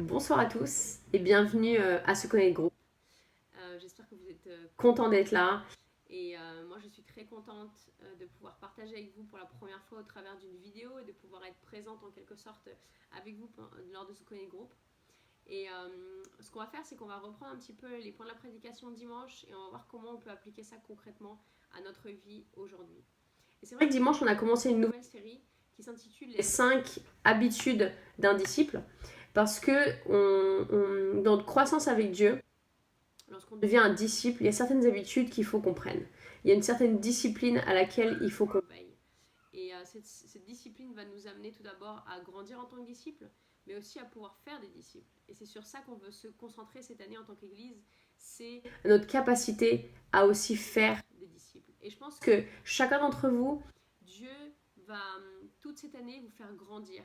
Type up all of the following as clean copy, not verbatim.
Bonsoir à tous et bienvenue à Ce Connaître Groupe. J'espère que vous êtes contents d'être là et moi je suis très contente de pouvoir partager avec vous pour la première fois au travers d'une vidéo et de pouvoir être présente en quelque sorte avec vous lors de Ce Connaître Groupe. Et ce qu'on va faire, c'est qu'on va reprendre un petit peu les points de la prédication de dimanche et on va voir comment on peut appliquer ça concrètement à notre vie aujourd'hui. Et c'est vrai que dimanche, on a commencé une nouvelle série qui s'intitule Les 5 habitudes d'un disciple. Parce que dans notre croissance avec Dieu, lorsqu'on devient un disciple, il y a certaines habitudes qu'il faut qu'on prenne. Il y a une certaine discipline à laquelle il faut qu'on veille. Et cette discipline va nous amener tout d'abord à grandir en tant que disciple, mais aussi à pouvoir faire des disciples. Et c'est sur ça qu'on veut se concentrer cette année en tant qu'Église, c'est notre capacité à aussi faire des disciples. Et je pense que chacun d'entre vous, Dieu va toute cette année vous faire grandir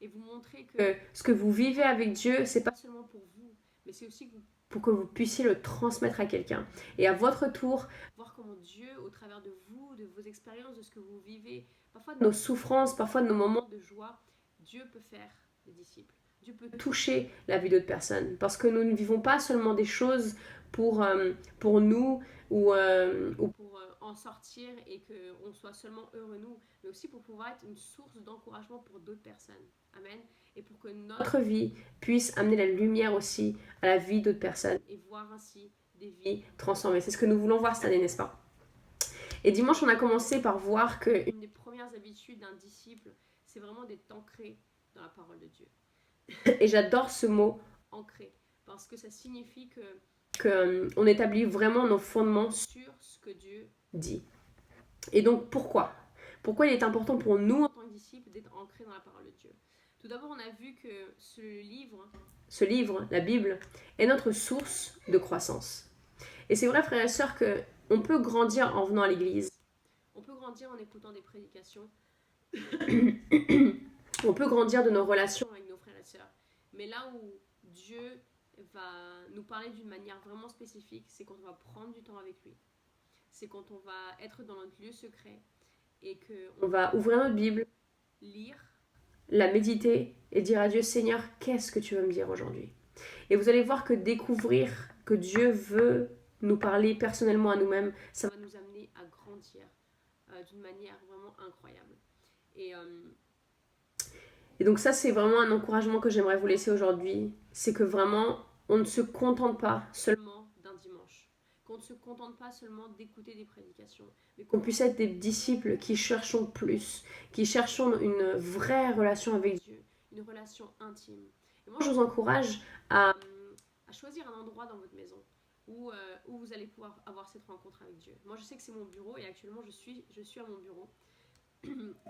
et vous montrer que ce que vous vivez avec Dieu, c'est pas seulement pour vous, mais c'est aussi pour que vous puissiez le transmettre à quelqu'un. Et à votre tour, voir comment Dieu, au travers de vous, de vos expériences, de ce que vous vivez, parfois de nos souffrances, parfois de nos moments de joie, Dieu peut faire des disciples. Dieu peut toucher la vie d'autres personnes. Parce que nous ne vivons pas seulement des choses pour nous ou pour en sortir et qu'on soit seulement heureux nous, mais aussi pour pouvoir être une source d'encouragement pour d'autres personnes. Amen. Et pour que notre vie puisse amener la lumière aussi à la vie d'autres personnes et voir ainsi des vies transformées. C'est ce que nous voulons voir cette année, n'est-ce pas? Et dimanche, on a commencé par voir qu'une des premières habitudes d'un disciple, c'est vraiment d'être ancré dans la parole de Dieu. Et j'adore ce mot ancré, parce que ça signifie qu'on établit vraiment nos fondements sur ce que Dieu dit. Et donc pourquoi il est important pour nous en tant que disciples d'être ancrés dans la parole de Dieu? Tout d'abord, on a vu que ce livre, la Bible, est notre source de croissance. Et c'est vrai, frères et sœurs, qu'on peut grandir en venant à l'église. On peut grandir en écoutant des prédications. On peut grandir de nos relations avec nos frères et sœurs. Mais là où Dieu va nous parler d'une manière vraiment spécifique, c'est quand on va prendre du temps avec lui. C'est quand on va être dans notre lieu secret et qu'on va ouvrir notre Bible, lire, la méditer et dire à Dieu, Seigneur, qu'est-ce que tu veux me dire aujourd'hui? Et vous allez voir que découvrir que Dieu veut nous parler personnellement à nous-mêmes, ça va nous amener à grandir d'une manière vraiment incroyable. Et, euh, et donc ça, c'est vraiment un encouragement que j'aimerais vous laisser aujourd'hui. C'est que vraiment, on ne se contente pas seulement d'un dimanche. Qu'on ne se contente pas seulement d'écouter des prédications. Mais qu'on puisse être des disciples qui cherchons plus. Qui cherchons une vraie relation avec Dieu. Une relation intime. Et moi, je vous encourage à choisir un endroit dans votre maison où vous allez pouvoir avoir cette rencontre avec Dieu. Moi, je sais que c'est mon bureau et actuellement, je suis à mon bureau.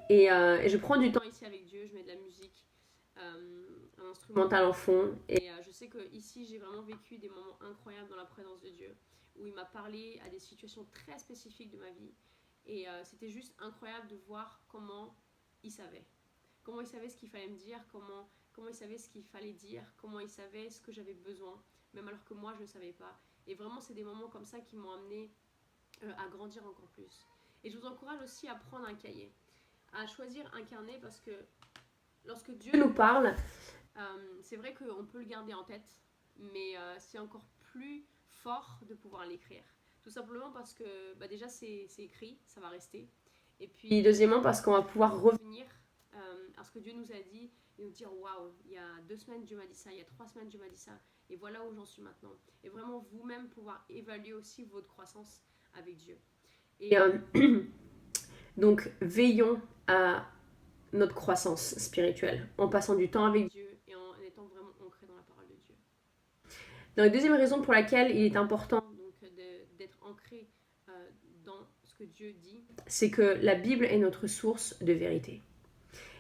Et je prends du temps ici avec Dieu, je mets de la musique, un instrumental en fond. Et je sais que ici j'ai vraiment vécu des moments incroyables dans la présence de Dieu, où il m'a parlé à des situations très spécifiques de ma vie. Et c'était juste incroyable de voir comment il savait. Comment il savait ce qu'il fallait me dire, comment il savait ce qu'il fallait dire, comment il savait ce que j'avais besoin, même alors que moi je ne savais pas. Et vraiment, c'est des moments comme ça qui m'ont amené à grandir encore plus. Et je vous encourage aussi à prendre un cahier, à choisir un carnet parce que lorsque Dieu nous parle, c'est vrai qu'on peut le garder en tête, mais c'est encore plus fort de pouvoir l'écrire. Tout simplement parce que déjà c'est écrit, ça va rester. Et puis deuxièmement parce qu'on va pouvoir revenir à ce que Dieu nous a dit et nous dire waouh, il y a 2 semaines Dieu m'a dit ça, il y a 3 semaines Dieu m'a dit ça, et voilà où j'en suis maintenant. Et vraiment vous-même pouvoir évaluer aussi votre croissance avec Dieu. Et donc veillons à notre croissance spirituelle en passant du temps avec Dieu et en étant vraiment ancré dans la parole de Dieu. Donc, la deuxième raison pour laquelle il est important d'être ancré dans ce que Dieu dit, c'est que la Bible est notre source de vérité.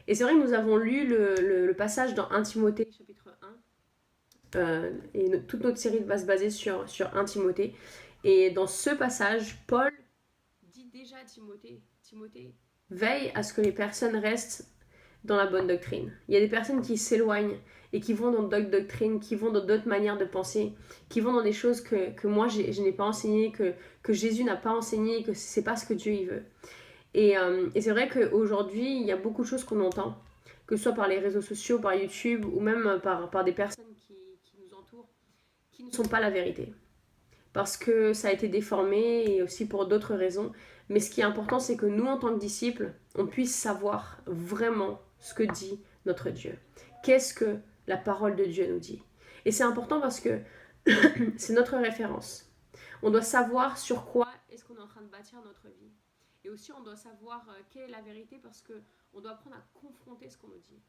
Et c'est vrai que nous avons lu le passage dans 1 Timothée chapitre 1 et toute notre série va se baser sur 1 Timothée. Et dans ce passage, Paul dit déjà à Timothée, veille à ce que les personnes restent dans la bonne doctrine. Il y a des personnes qui s'éloignent et qui vont dans d'autres doctrines, qui vont dans d'autres manières de penser, qui vont dans des choses que moi je n'ai pas enseignées, que Jésus n'a pas enseigné, que c'est pas ce que Dieu il veut. Et c'est vrai qu'aujourd'hui, il y a beaucoup de choses qu'on entend, que ce soit par les réseaux sociaux, par YouTube ou même par des personnes qui nous entourent, qui ne sont pas la vérité. Parce que ça a été déformé et aussi pour d'autres raisons. Mais ce qui est important, c'est que nous, en tant que disciples, on puisse savoir vraiment ce que dit notre Dieu. Qu'est-ce que la parole de Dieu nous dit? Et c'est important parce que c'est notre référence. On doit savoir sur quoi est-ce qu'on est en train de bâtir notre vie. Et aussi, on doit savoir quelle est la vérité parce qu'on doit apprendre à confronter ce qu'on nous dit.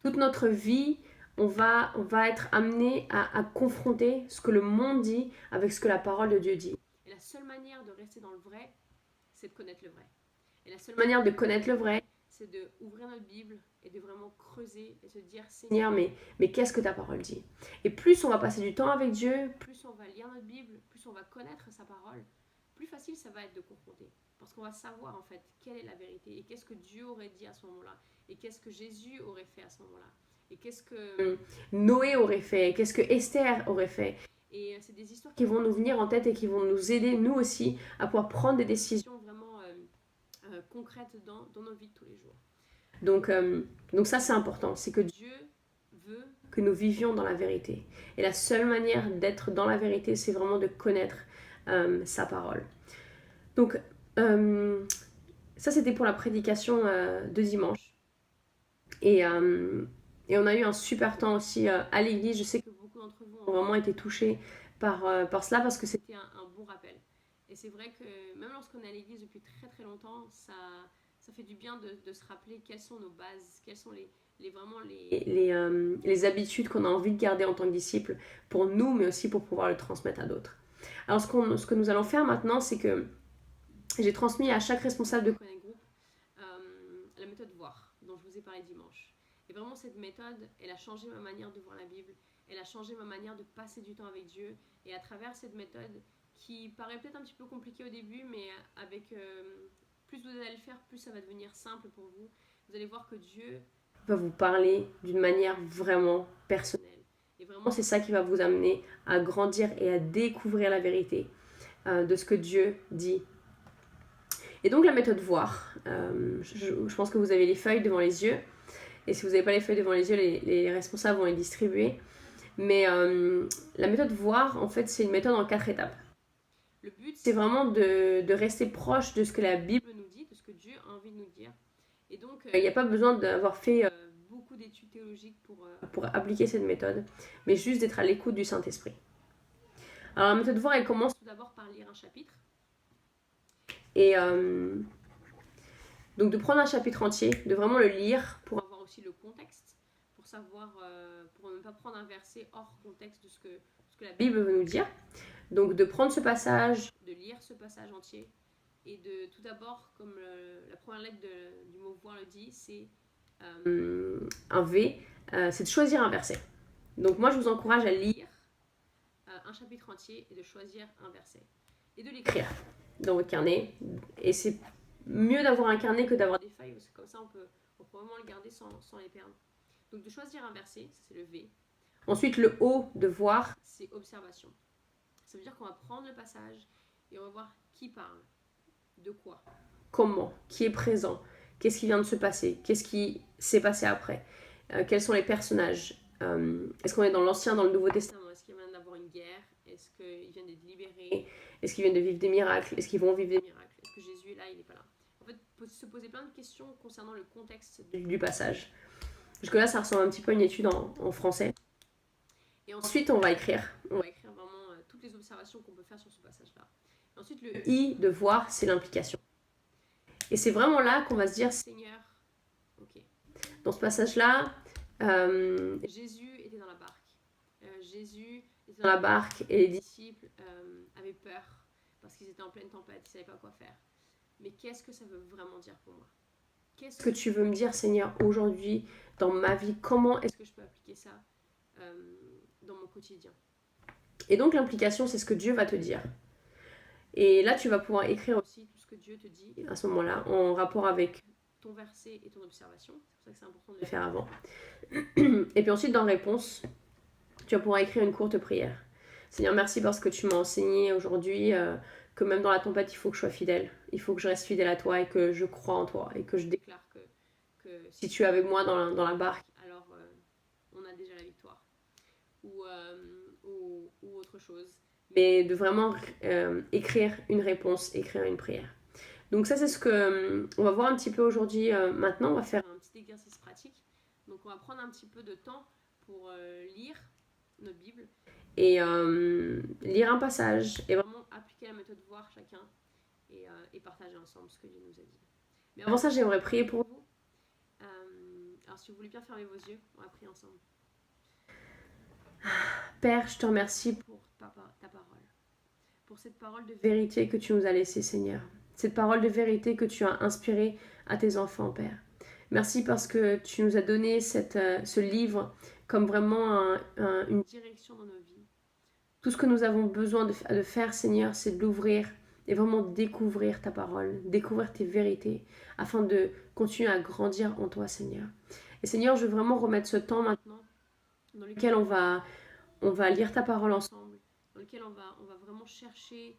Toute notre vie, on va être amené à confronter ce que le monde dit avec ce que la parole de Dieu dit. Et la seule manière de rester dans le vrai, c'est de connaître le vrai. Et la seule manière de connaître le vrai, c'est d'ouvrir notre Bible et de vraiment creuser et se dire Seigneur, mais qu'est-ce que ta parole dit? Et plus on va passer du temps avec Dieu, plus on va lire notre Bible, plus on va connaître sa parole, plus facile ça va être de confronter. Parce qu'on va savoir en fait quelle est la vérité et qu'est-ce que Dieu aurait dit à ce moment-là et qu'est-ce que Jésus aurait fait à ce moment-là et qu'est-ce que Noé aurait fait, qu'est-ce que Esther aurait fait. Et c'est des histoires qui vont nous venir en tête et qui vont nous aider, nous aussi, à pouvoir prendre des décisions vraiment concrètes dans nos vies de tous les jours. Donc ça, c'est important. C'est que Dieu veut que nous vivions dans la vérité. Et la seule manière d'être dans la vérité, c'est vraiment de connaître sa parole. Donc, ça, c'était pour la prédication de dimanche. Et on a eu un super temps aussi à l'église. Je sais que beaucoup d'entre vous ont vraiment été touchés par cela parce que c'était un bon rappel. Et c'est vrai que même lorsqu'on est à l'église depuis très très longtemps, ça fait du bien de se rappeler quelles sont nos bases, quelles sont les habitudes qu'on a envie de garder en tant que disciples pour nous, mais aussi pour pouvoir le transmettre à d'autres. Alors ce que nous allons faire maintenant, c'est que j'ai transmis à chaque responsable de Connect Group la méthode voir, dont je vous ai parlé dimanche. Et vraiment cette méthode, elle a changé ma manière de voir la Bible, elle a changé ma manière de passer du temps avec Dieu. Et à travers cette méthode, qui paraît peut-être un petit peu compliquée au début, mais avec plus vous allez le faire, plus ça va devenir simple pour vous. Vous allez voir que Dieu va vous parler d'une manière vraiment personnelle. Et vraiment, c'est ça qui va vous amener à grandir et à découvrir la vérité de ce que Dieu dit. Et donc la méthode voir, je pense que vous avez les feuilles devant les yeux. Et si vous n'avez pas les feuilles devant les yeux, les responsables vont les distribuer. Mais la méthode voir, en fait, c'est une méthode en 4 étapes. Le but, c'est vraiment de rester proche de ce que la Bible nous dit, de ce que Dieu a envie de nous dire. Et donc, il n'y a pas besoin d'avoir fait beaucoup d'études théologiques pour appliquer cette méthode, mais juste d'être à l'écoute du Saint-Esprit. Alors, la méthode voir, elle commence tout d'abord par lire un chapitre. Et donc, de prendre un chapitre entier, de vraiment le lire pour avoir aussi le contexte, pour savoir, pour ne pas prendre un verset hors contexte de ce que la Bible veut nous dire. Donc de prendre ce passage, de lire ce passage entier et de tout d'abord, comme la première lettre du mot voir le dit, c'est un V, c'est de choisir un verset. Donc moi je vous encourage à lire un chapitre entier et de choisir un verset et de l'écrire dans votre carnet. Et c'est mieux d'avoir un carnet que d'avoir des feuilles parce que comme ça on peut vraiment le garder sans les perdre. Donc de choisir un verset, ça c'est le V. Ensuite le O de voir, c'est observation. Ça veut dire qu'on va prendre le passage et on va voir qui parle, de quoi, comment, qui est présent, qu'est-ce qui vient de se passer, qu'est-ce qui s'est passé après, quels sont les personnages, est-ce qu'on est dans l'Ancien, dans le Nouveau Testament, est-ce qu'il vient d'avoir une guerre, est-ce qu'ils viennent d'être libérés, est-ce qu'ils viennent de vivre des miracles, est-ce qu'ils vont vivre des miracles, est-ce que Jésus est là, il n'est pas là. En fait, se poser plein de questions concernant le contexte du passage. Jusque là, ça ressemble un petit peu à une étude en français. Et ensuite, on va écrire vraiment toutes les observations qu'on peut faire sur ce passage-là. Et ensuite, le I de voir, c'est l'implication. Et c'est vraiment là qu'on va se dire, Seigneur, ok. Dans ce passage-là, Jésus était dans la barque. Jésus était dans la barque et les disciples avaient peur parce qu'ils étaient en pleine tempête, ils ne savaient pas quoi faire. Mais qu'est-ce que ça veut vraiment dire pour moi? Qu'est-ce que tu veux me dire, Seigneur, aujourd'hui, dans ma vie? Comment est-ce que je peux appliquer ça dans mon quotidien? Et donc l'implication, c'est ce que Dieu va te dire. Et là, tu vas pouvoir écrire aussi tout ce que Dieu te dit à ce moment-là, en rapport avec ton verset et ton observation. C'est pour ça que c'est important de le faire avant. Et puis ensuite, dans réponse, tu vas pouvoir écrire une courte prière. Seigneur, merci parce que tu m'as enseigné aujourd'hui que même dans la tempête, il faut que je sois fidèle. Il faut que je reste fidèle à toi et que je crois en toi et que je déclare que si tu es avec moi dans la barque, alors on a déjà la victoire. Ou autre chose. Mais de vraiment écrire une réponse, écrire une prière. Donc ça, c'est ce que on va voir un petit peu aujourd'hui. Maintenant, on va faire un petit exercice pratique. Donc on va prendre un petit peu de temps pour lire notre Bible et lire un passage et vraiment appliquer la méthode voir chacun et partager ensemble ce que Dieu nous a dit. Mais avant ça, j'aimerais prier pour vous. Alors si vous voulez bien fermer vos yeux, on va prier ensemble. Père, je te remercie pour ta parole, pour cette parole de vérité que tu nous as laissée, Seigneur. Cette parole de vérité que tu as inspirée à tes enfants, Père. Merci parce que tu nous as donné ce livre comme vraiment une direction dans nos vies. Tout ce que nous avons besoin de faire, Seigneur, c'est de l'ouvrir et vraiment découvrir ta parole, découvrir tes vérités, afin de continuer à grandir en toi, Seigneur. Et Seigneur, je veux vraiment remettre ce temps maintenant dans lequel on va lire ta parole ensemble, dans lequel on va vraiment chercher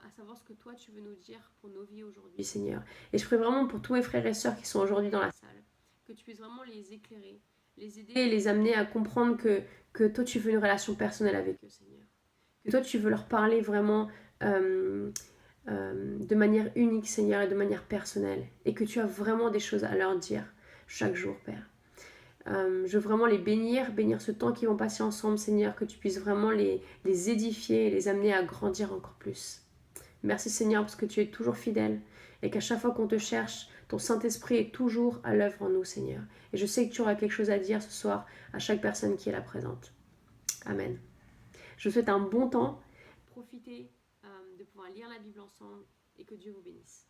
à savoir ce que toi tu veux nous dire pour nos vies aujourd'hui, Seigneur. Et je prie vraiment pour tous mes frères et sœurs qui sont aujourd'hui dans la salle, que tu puisses vraiment les éclairer, les aider et les amener à comprendre que toi tu veux une relation personnelle avec eux, Seigneur. Que toi tu veux leur parler vraiment de manière unique, Seigneur, et de manière personnelle. Et que tu as vraiment des choses à leur dire chaque jour, Père. Je veux vraiment les bénir ce temps qu'ils vont passer ensemble, Seigneur, que tu puisses vraiment les édifier et les amener à grandir encore plus. Merci, Seigneur, parce que tu es toujours fidèle et qu'à chaque fois qu'on te cherche, ton Saint-Esprit est toujours à l'œuvre en nous, Seigneur. Et je sais que tu auras quelque chose à dire ce soir à chaque personne qui est là présente. Amen. Je vous souhaite un bon temps. Profitez de pouvoir lire la Bible ensemble et que Dieu vous bénisse.